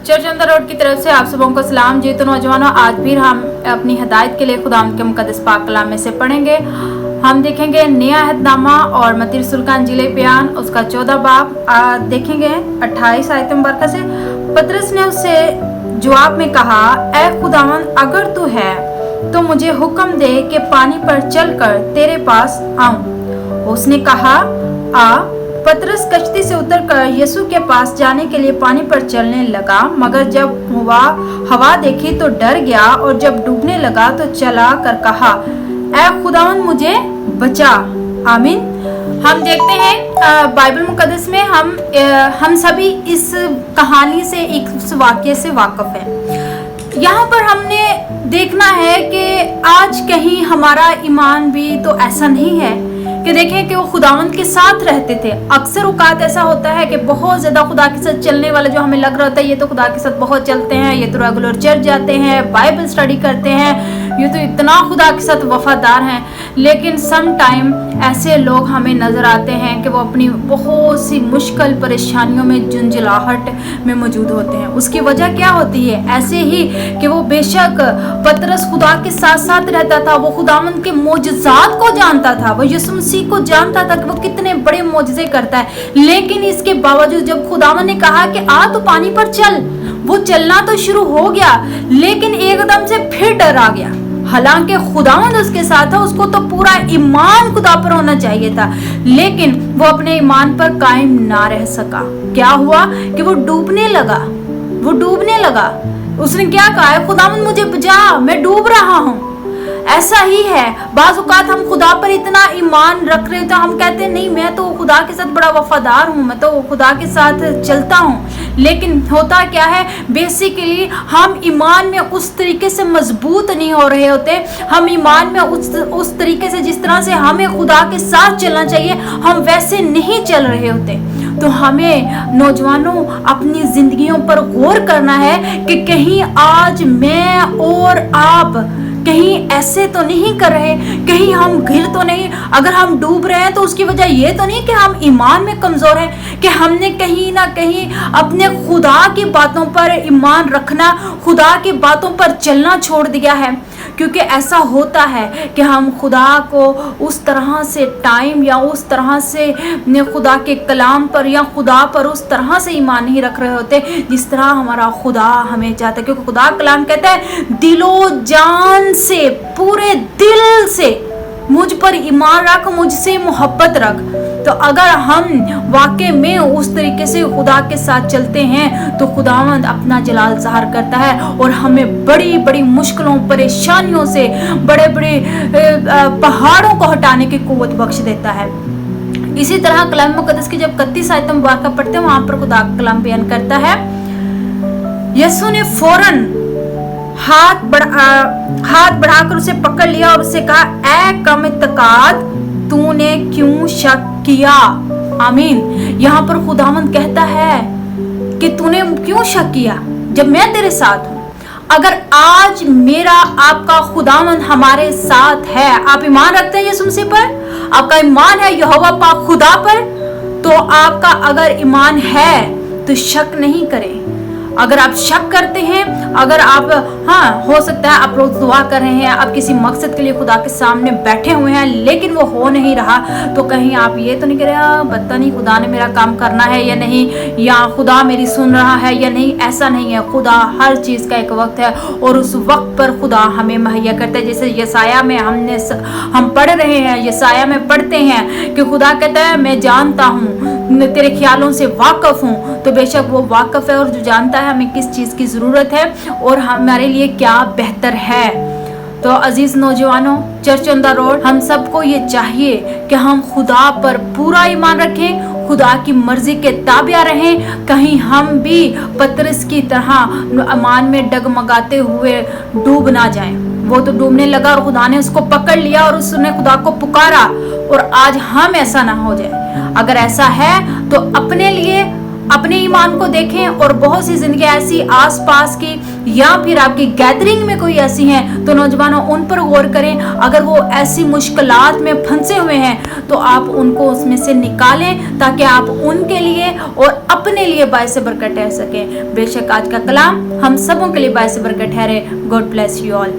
Church on the road की तरफ से आप सबों को सलाम जी। तो नौजवानों, आज भी हम अपनी हिदायत के लिए खुदा के मुकद्दस पाक कलाम में से पढ़ेंगे। हम देखेंगे नया अहदनामा और मत्ती रसूल का इंजील बयान उसका 14 बाब देखेंगे 28 आयत मुबारक से। पतरस ने उससे जवाब में कहा, ऐ खुदावंद, अगर तू है तो मुझे हुक्म दे कि पानी पर चलकर तेरे पास आऊं। उसने कहा, आ। पतरस कश्ती से उतरकर यीशु के पास जाने के लिए पानी पर चलने लगा, मगर जब हवा देखी तो डर गया और जब डूबने लगा तो चला कर कहा, ऐ खुदावंद, मुझे बचा। आमीन। हम देखते हैं बाइबल मुकद्दस में हम सभी इस कहानी से, इस वाक्य से वाकिफ हैं। यहाँ पर हमने देखना है कि आज कहीं हमारा ईमान भी तो ऐसा नहीं है कि देखें कि वो खुदावंद के साथ रहते थे। अक्सर औकात ऐसा होता है कि बहुत ज़्यादा खुदा के साथ चलने वाले जो हमें लग रहा होता है, ये तो खुदा के साथ बहुत चलते हैं, ये तो रेगुलर चर्च जाते हैं, बाइबल स्टडी करते हैं, ये तो इतना खुदा के साथ वफादार हैं। लेकिन सम टाइम ऐसे लोग हमें नज़र आते हैं कि वो अपनी बहुत सी मुश्किल परेशानियों में झुंझलाहट में मौजूद होते हैं। उसकी वजह क्या होती है? ऐसे ही कि वो बेशक पतरस खुदा के साथ साथ रहता था, वो खुदावंद के मोजज़ात को जानता था, वो यीशु मसीह को जानता था कि वो कितने बड़े मोजज़े करता है। लेकिन इसके बावजूद जब खुदावंद ने कहा कि आ तो पानी पर चल, वो चलना तो शुरू हो गया, लेकिन एकदम से फिर डर आ गया। हालांकि खुदावंद उसके साथ था, उसको तो पूरा ईमान खुदा पर होना चाहिए था, लेकिन वो अपने ईमान पर कायम ना रह सका। क्या हुआ कि वो डूबने लगा। उसने क्या कहा, खुदावंद मुझे बचा, मैं डूब रहा हूँ। ऐसा ही है, बाज़ औक़ात हम खुदा पर इतना ईमान रख रहे होते हैं, हम कहते हैं नहीं, मैं तो खुदा के साथ बड़ा वफादार हूँ, मैं तो खुदा के साथ चलता हूँ। लेकिन होता क्या है, बेसिकली हम ईमान में उस तरीके से मजबूत नहीं हो रहे होते। हम ईमान में उस तरीके से, जिस तरह से हमें खुदा के साथ चलना चाहिए, हम वैसे नहीं चल रहे होते। तो हमें नौजवानों अपनी जिंदगियों पर गौर करना है कि कहीं आज मैं और आप कहीं ऐसे तो नहीं कर रहे, कहीं हम गिर तो नहीं। अगर हम डूब रहे हैं तो उसकी वजह ये तो नहीं कि हम ईमान में कमजोर हैं, कि हमने कहीं ना कहीं अपने खुदा की बातों पर ईमान रखना, खुदा की बातों पर चलना छोड़ दिया है। क्योंकि ऐसा होता है कि हम खुदा को उस तरह से टाइम या उस तरह से खुदा के कलाम पर या खुदा पर उस तरह से ईमान नहीं रख रहे होते जिस तरह हमारा खुदा हमें चाहता है। क्योंकि खुदा कलाम कहता है, दिलो जान से, पूरे दिल से मुझ पर ईमान रख, मुझसे मोहब्बत रख। तो अगर हम वाकई में उस तरीके से खुदा के साथ चलते हैं तो खुदावंद अपना जलाल ज़ाहिर करता है और हमें बड़ी बड़ी मुश्किलों, परेशानियों से, बड़े बड़े पहाड़ों को हटाने की कुव्वत बख्श देता है। इसी तरह कलाम मुकद्दस की जब 31 आयत मुबारक पढ़ते हैं, वहां पर खुदा कलाम बयान करता है, यीशु ने फौरन हाथ बढ़ाकर उसे पकड़ लिया और उसे कहा, ऐ कम इत्तेकाद, तूने क्यों शक किया। आमीन। यहाँ पर खुदावंद कहता है कि तूने क्यों शक किया जब मैं तेरे साथ हूँ। अगर आज मेरा आपका खुदावंद हमारे साथ है, आप ईमान रखते हैं यीशु मसीह पर, आपका ईमान है यहोवा पाक खुदा पर, तो आपका अगर ईमान है तो शक नहीं करें। अगर आप शक करते हैं, अगर आप, हो सकता है आप रोज दुआ कर रहे हैं, आप किसी मकसद के लिए खुदा के सामने बैठे हुए हैं, लेकिन वो हो नहीं रहा, तो कहीं आप ये तो नहीं कह रहे, पता नहीं खुदा ने मेरा काम करना है या नहीं, या खुदा मेरी सुन रहा है या नहीं। ऐसा नहीं है। खुदा हर चीज़ का एक वक्त है और उस वक्त पर खुदा हमें मुहैया करता है। जैसे यसाया में हम पढ़ रहे हैं, यसाया में पढ़ते हैं कि खुदा कहता है, मैं जानता हूँ, तेरे ख्यालों से वाकिफ हूँ। तो बेशक वो वाकिफ है और जो जानता है हमें किस चीज़ की ज़रूरत है और हमारे लिए क्या बेहतर है। तो अजीज नौजवानों, चर्च ऑन द रोड, हम सबको ये चाहिए कि हम खुदा पर पूरा ईमान रखें, खुदा की मर्जी के ताबिया रहें। कहीं हम भी पतरस की तरह ईमान में डगमगाते हुए डूब ना जाएं। वो तो डूबने लगा और खुदा ने उसको पकड़ लिया और उसने खुदा को पुकारा, और आज हम ऐसा ना हो जाए। अगर ऐसा है तो अपने लिए अपने ईमान को देखें और बहुत सी जिंदगी ऐसी आस पास की या फिर आपकी गैदरिंग में कोई ऐसी हैं तो नौजवानों उन पर गौर करें। अगर वो ऐसी मुश्किलात में फंसे हुए हैं तो आप उनको उसमें से निकालें ताकि आप उनके लिए और अपने लिए बायसे बरकत ठहर सकें। बेशक आज का कलाम हम सबों के लिए बायसे बरकत ठहरे। God bless you all.